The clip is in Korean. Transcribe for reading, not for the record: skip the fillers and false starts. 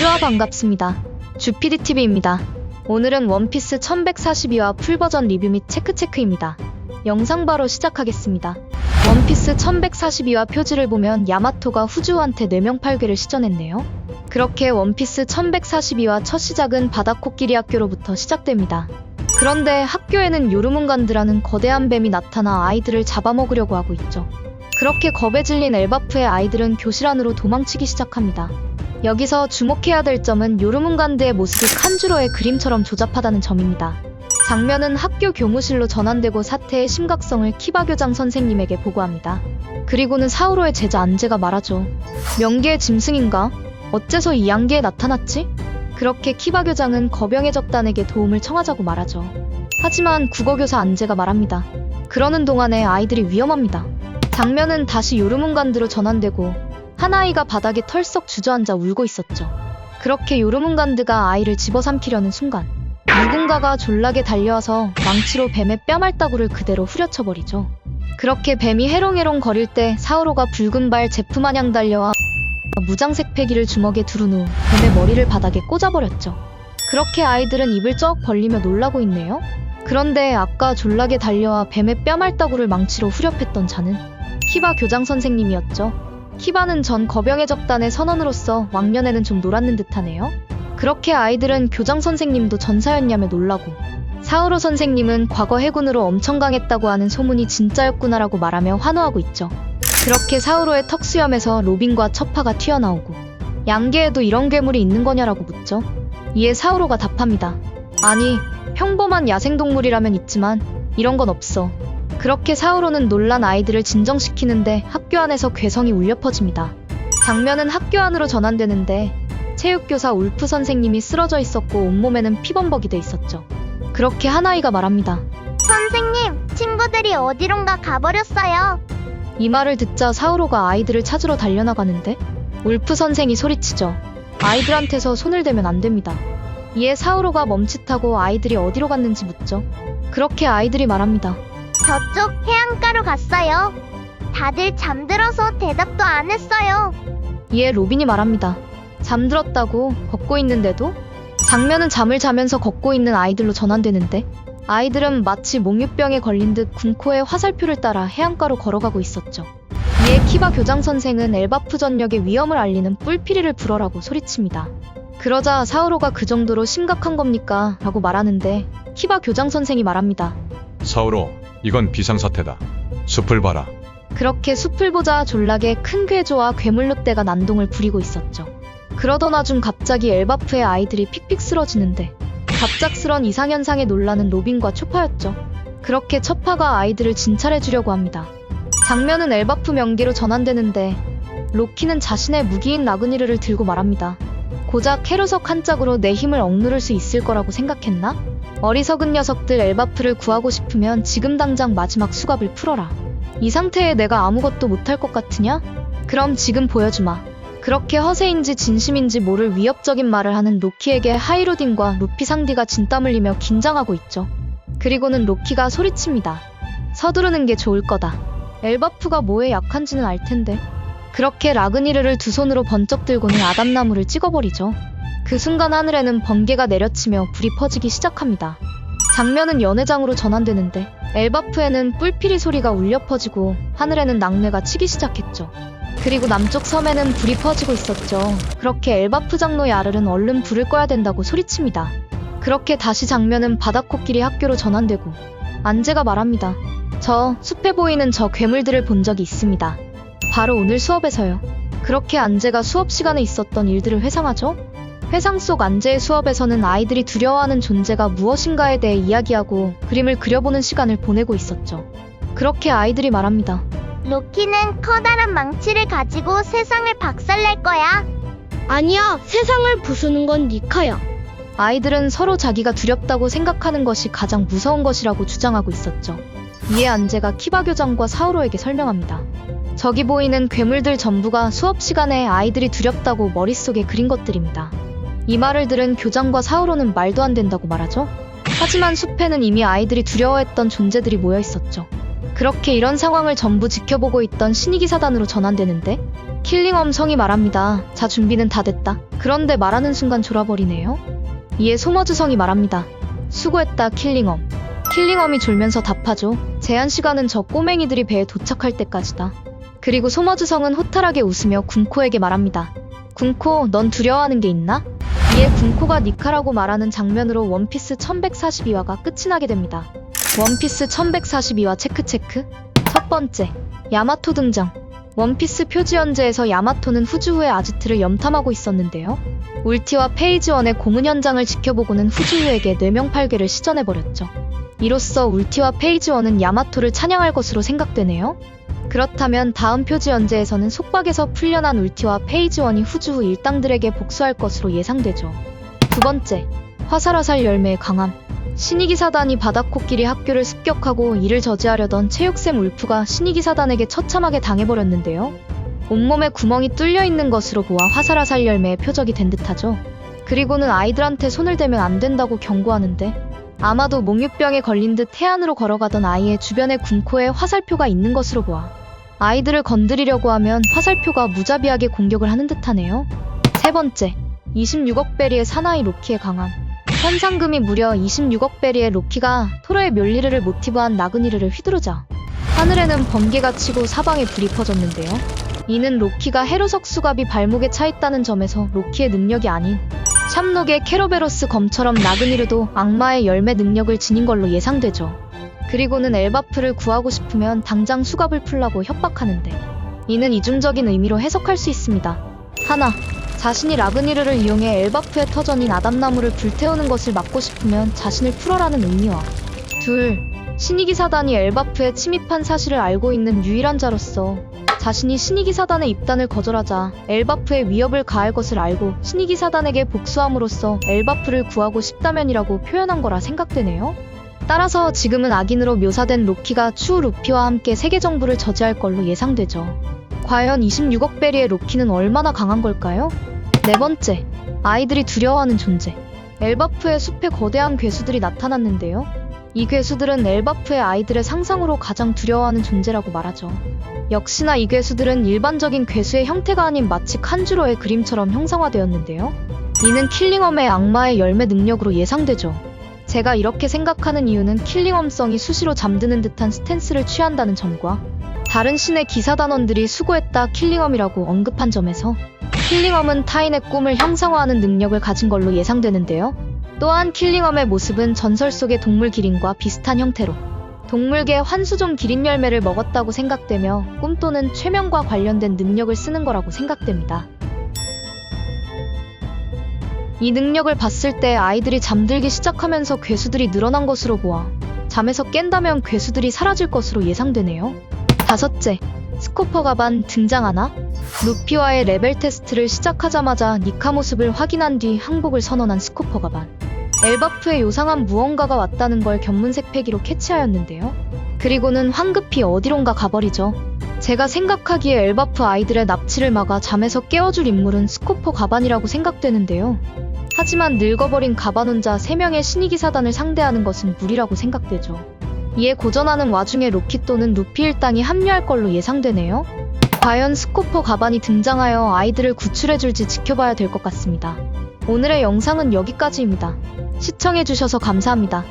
모두와 반갑습니다. 주피디TV입니다. 오늘은 원피스 1142화 풀버전 리뷰 및 체크입니다. 영상 바로 시작하겠습니다. 원피스 1142화 표지를 보면 야마토가 후주오한테 뇌명팔괴를 시전했네요. 그렇게 원피스 1142화 첫 시작은 바다코끼리 학교로부터 시작됩니다. 그런데 학교에는 요르문간드라는 거대한 뱀이 나타나 아이들을 잡아먹으려고 하고 있죠. 그렇게 겁에 질린 엘바프의 아이들은 교실 안으로 도망치기 시작합니다. 여기서 주목해야 될 점은 요르문간드의 모습이 칸주로의 그림처럼 조잡하다는 점입니다. 장면은 학교 교무실로 전환되고 사태의 심각성을 키바 교장 선생님에게 보고합니다. 그리고는 사우로의 제자 안제가 말하죠. 명계의 짐승인가? 어째서 이 양계에 나타났지? 그렇게 키바 교장은 거병의 적단에게 도움을 청하자고 말하죠. 하지만 국어교사 안제가 말합니다. 그러는 동안에 아이들이 위험합니다. 장면은 다시 요르문간드로 전환되고 한 아이가 바닥에 털썩 주저앉아 울고 있었죠. 그렇게 요르문간드가 아이를 집어삼키려는 순간 누군가가 졸라게 달려와서 망치로 뱀의 뺨알따구를 그대로 후려쳐버리죠. 그렇게 뱀이 해롱해롱 거릴 때 사우로가 붉은 발 제프마냥 달려와 무장색 패기를 주먹에 두른 후 뱀의 머리를 바닥에 꽂아버렸죠. 그렇게 아이들은 입을 쩍 벌리며 놀라고 있네요. 그런데 아까 졸라게 달려와 뱀의 뺨알따구를 망치로 후려팼던 자는 키바 교장 선생님이었죠. 키바는 전 거병의 적단의 선원으로서 왕년에는 좀 놀았는 듯하네요. 그렇게 아이들은 교장 선생님도 전사였냐며 놀라고 사우로 선생님은 과거 해군으로 엄청 강했다고 하는 소문이 진짜였구나라고 말하며 환호하고 있죠. 그렇게 사우로의 턱수염에서 로빈과 처파가 튀어나오고 양계에도 이런 괴물이 있는 거냐라고 묻죠. 이에 사우로가 답합니다. 아니, 평범한 야생동물이라면 있지만 이런 건 없어. 그렇게 사우로는 놀란 아이들을 진정시키는데 학교 안에서 괴성이 울려 퍼집니다. 장면은 학교 안으로 전환되는데 체육교사 울프 선생님이 쓰러져 있었고 온몸에는 피범벅이 돼 있었죠. 그렇게 한 아이가 말합니다. 선생님, 친구들이 어디론가 가버렸어요. 이 말을 듣자 사우로가 아이들을 찾으러 달려나가는데 울프 선생이 소리치죠. 아이들한테서 손을 대면 안 됩니다. 이에 사우로가 멈칫하고 아이들이 어디로 갔는지 묻죠. 그렇게 아이들이 말합니다. 저쪽 해안가로 갔어요. 다들 잠들어서 대답도 안 했어요. 이에 로빈이 말합니다. 잠들었다고? 걷고 있는데도? 장면은 잠을 자면서 걷고 있는 아이들로 전환되는데 아이들은 마치 몽유병에 걸린 듯 군코의 화살표를 따라 해안가로 걸어가고 있었죠. 이에 키바 교장 선생은 엘바프 전역의 위험을 알리는 뿔피리를 불어라고 소리칩니다. 그러자 사우로가 그 정도로 심각한 겁니까? 라고 말하는데 키바 교장 선생이 말합니다. 사우로, 이건 비상사태다. 숲을 봐라. 그렇게 숲을 보자 졸라게 큰 괴조와 괴물 늑대가 난동을 부리고 있었죠. 그러던 와중 갑자기 엘바프의 아이들이 픽픽 쓰러지는데 갑작스런 이상현상에 놀라는 로빈과 초파였죠. 그렇게 처파가 아이들을 진찰해주려고 합니다. 장면은 엘바프 명계로 전환되는데 로키는 자신의 무기인 라그니르를 들고 말합니다. 고작 캐루석 한 짝으로 내 힘을 억누를 수 있을 거라고 생각했나? 어리석은 녀석들, 엘바프를 구하고 싶으면 지금 당장 마지막 수갑을 풀어라. 이 상태에 내가 아무것도 못할 것 같으냐? 그럼 지금 보여주마. 그렇게 허세인지 진심인지 모를 위협적인 말을 하는 로키에게 하이로딘과 루피 상디가 진땀 흘리며 긴장하고 있죠. 그리고는 로키가 소리칩니다. 서두르는 게 좋을 거다. 엘바프가 뭐에 약한지는 알 텐데. 그렇게 라그니르를 두 손으로 번쩍 들고는 아담나무를 찍어버리죠. 그 순간 하늘에는 번개가 내려치며 불이 퍼지기 시작합니다. 장면은 연회장으로 전환되는데 엘바프에는 뿔피리 소리가 울려 퍼지고 하늘에는 낙뢰가 치기 시작했죠. 그리고 남쪽 섬에는 불이 퍼지고 있었죠. 그렇게 엘바프 장로의 아르는 얼른 불을 꺼야 된다고 소리칩니다. 그렇게 다시 장면은 바다코끼리 학교로 전환되고 안제가 말합니다. 저 숲에 보이는 저 괴물들을 본 적이 있습니다. 바로 오늘 수업에서요. 그렇게 안제가 수업 시간에 있었던 일들을 회상하죠. 회상 속 안제의 수업에서는 아이들이 두려워하는 존재가 무엇인가에 대해 이야기하고 그림을 그려보는 시간을 보내고 있었죠. 그렇게 아이들이 말합니다. 로키는 커다란 망치를 가지고 세상을 박살낼 거야. 아니야, 세상을 부수는 건 니카야. 아이들은 서로 자기가 두렵다고 생각하는 것이 가장 무서운 것이라고 주장하고 있었죠. 이에 안제가 키바 교장과 사우로에게 설명합니다. 저기 보이는 괴물들 전부가 수업 시간에 아이들이 두렵다고 머릿속에 그린 것들입니다. 이 말을 들은 교장과 사우로는 말도 안 된다고 말하죠. 하지만 숲에는 이미 아이들이 두려워했던 존재들이 모여 있었죠. 그렇게 이런 상황을 전부 지켜보고 있던 신이기사단으로 전환되는데 킬링엄 성이 말합니다. 자, 준비는 다 됐다. 그런데 말하는 순간 졸아버리네요. 이에 소머즈 성이 말합니다. 수고했다, 킬링엄. 킬링엄이 졸면서 답하죠. 제한 시간은 저 꼬맹이들이 배에 도착할 때까지다. 그리고 소머즈 성은 호탈하게 웃으며 군코에게 말합니다. 군코, 넌 두려워하는 게 있나? 이에 군코가 니카라고 말하는 장면으로 원피스 1142화가 끝이 나게 됩니다. 원피스 1142화 체크체크. 첫 번째, 야마토 등장. 원피스 표지 연재에서 야마토는 후주후에 아지트를 염탐하고 있었는데요. 울티와 페이지1의 고문 현장을 지켜보고는 후주후에게 뇌명팔괴를 시전해버렸죠. 이로써 울티와 페이지1은 야마토를 찬양할 것으로 생각되네요. 그렇다면 다음 표지 연재에서는 속박에서 풀려난 울티와 페이지1이 후주후 일당들에게 복수할 것으로 예상되죠. 두 번째, 화살화살 열매의 강함. 신이기사단이 바다코끼리 학교를 습격하고 이를 저지하려던 체육쌤 울프가 신이기사단에게 처참하게 당해버렸는데요. 온몸에 구멍이 뚫려 있는 것으로 보아 화살화살 열매의 표적이 된 듯하죠. 그리고는 아이들한테 손을 대면 안 된다고 경고하는데 아마도 몽유병에 걸린 듯 해안으로 걸어가던 아이의 주변에 군코에 화살표가 있는 것으로 보아 아이들을 건드리려고 하면 화살표가 무자비하게 공격을 하는 듯하네요. 세 번째, 26억 베리의 사나이 로키의 강함. 현상금이 무려 26억 베리의 로키가 토로의 멸리르를 모티브한 나그니르를 휘두르자 하늘에는 번개가 치고 사방에 불이 퍼졌는데요. 이는 로키가 헤로석 수갑이 발목에 차있다는 점에서 로키의 능력이 아닌 샵록의 케로베로스 검처럼 나그니르도 악마의 열매 능력을 지닌 걸로 예상되죠. 그리고는 엘바프를 구하고 싶으면 당장 수갑을 풀라고 협박하는데 이는 이중적인 의미로 해석할 수 있습니다. 하나, 자신이 라그니르를 이용해 엘바프의 터전인 아담나무를 불태우는 것을 막고 싶으면 자신을 풀어라는 의미와 둘, 신이기사단이 엘바프에 침입한 사실을 알고 있는 유일한 자로서 자신이 신이기사단의 입단을 거절하자 엘바프의 위협을 가할 것을 알고 신이기사단에게 복수함으로써 엘바프를 구하고 싶다면이라고 표현한 거라 생각되네요. 따라서 지금은 악인으로 묘사된 로키가 추후 루피와 함께 세계 정부를 저지할 걸로 예상되죠. 과연 26억 베리의 로키는 얼마나 강한 걸까요? 네 번째, 아이들이 두려워하는 존재. 엘바프의 숲에 거대한 괴수들이 나타났는데요. 이 괴수들은 엘바프의 아이들의 상상으로 가장 두려워하는 존재라고 말하죠. 역시나 이 괴수들은 일반적인 괴수의 형태가 아닌 마치 칸주로의 그림처럼 형상화되었는데요. 이는 킬링엄의 악마의 열매 능력으로 예상되죠. 제가 이렇게 생각하는 이유는 킬링엄성이 수시로 잠드는 듯한 스탠스를 취한다는 점과 다른 신의 기사단원들이 수고했다 킬링엄이라고 언급한 점에서 킬링엄은 타인의 꿈을 형상화하는 능력을 가진 걸로 예상되는데요. 또한 킬링엄의 모습은 전설 속의 동물 기린과 비슷한 형태로 동물계 환수종 기린 열매를 먹었다고 생각되며 꿈 또는 최면과 관련된 능력을 쓰는 거라고 생각됩니다. 이 능력을 봤을 때 아이들이 잠들기 시작하면서 괴수들이 늘어난 것으로 보아 잠에서 깬다면 괴수들이 사라질 것으로 예상되네요. 다섯째, 스코퍼 가반 등장하나? 루피와의 레벨 테스트를 시작하자마자 니카 모습을 확인한 뒤 항복을 선언한 스코퍼 가반. 엘바프의 요상한 무언가가 왔다는 걸 견문색 패기로 캐치하였는데요. 그리고는 황급히 어디론가 가버리죠. 제가 생각하기에 엘바프 아이들의 납치를 막아 잠에서 깨워줄 인물은 스코퍼 가반이라고 생각되는데요. 하지만 늙어버린 가반 혼자 3명의 신이기사단을 상대하는 것은 무리라고 생각되죠. 이에 고전하는 와중에 로키 또는 루피 일당이 합류할 걸로 예상되네요. 과연 스코퍼 가반이 등장하여 아이들을 구출해줄지 지켜봐야 될 것 같습니다. 오늘의 영상은 여기까지입니다. 시청해주셔서 감사합니다.